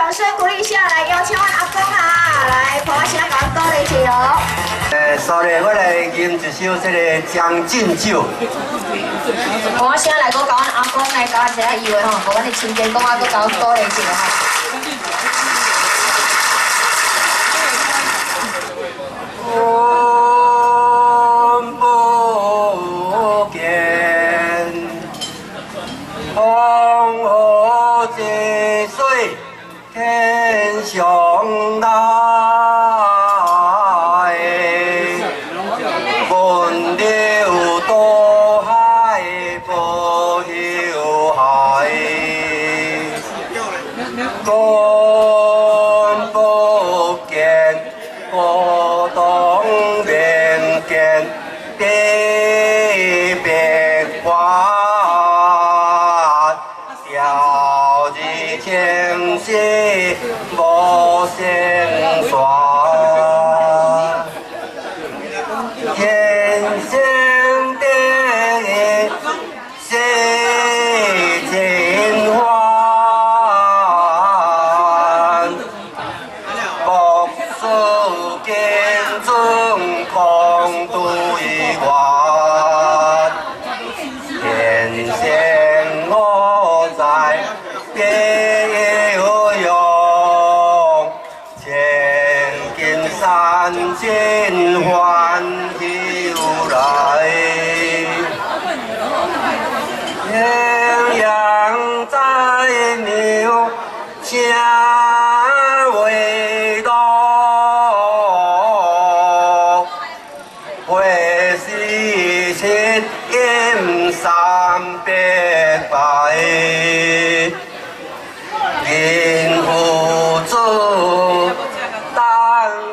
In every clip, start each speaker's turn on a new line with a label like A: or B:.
A: 掌声鼓励下来，邀请我阿公啊来歌声甲阮鼓励一下哦。
B: 所以我来吟一首这个《将进酒》。
A: 歌声来个甲阮阿公来加一下意话吼，甲阮的亲家公啊，佮甲阮鼓励一下吼。
B: 天上来，奔流大海不休海，君不见，我当面见，地别花。 前世无成全，人生的世情幻，莫使见尊空对外，人生我在。 山间欢游来，羚羊在牛声为多，会是七阴300败，人夫子。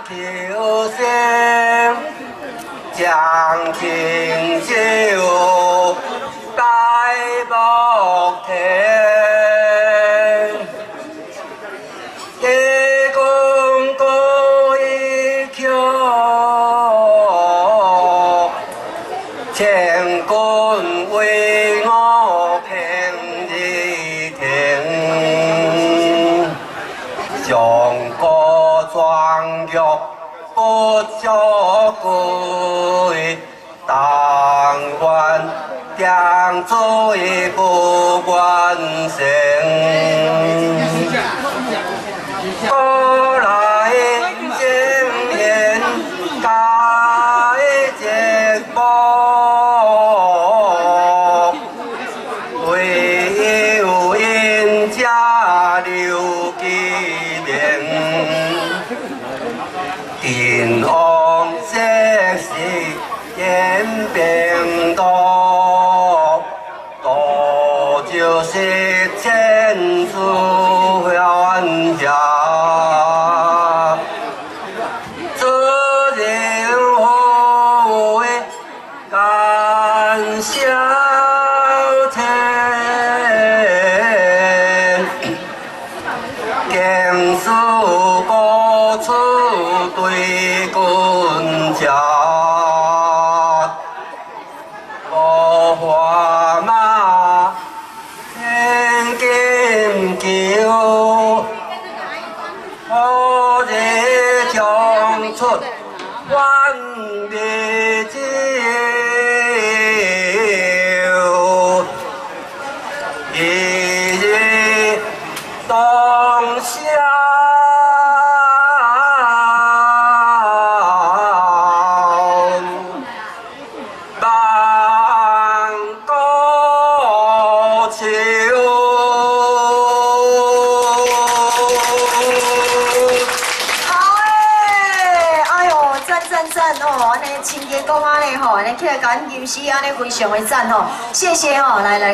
B: 求生将情酒拜木天，地公过一桥，千军为我平日天，上过庄玉。 不作鬼，但愿定罪不完成。过来经验改节目，唯有因家留纪念。 天王色是演变多，多就是千字幻想。做人何为甘小天，经世高处。 对君家，无花马天金桥，好日将出万里照，一日当下。
A: 哦，安尼亲家公安尼吼，安尼起来甲阮吟诗安尼非常的赞吼，谢谢吼，来来。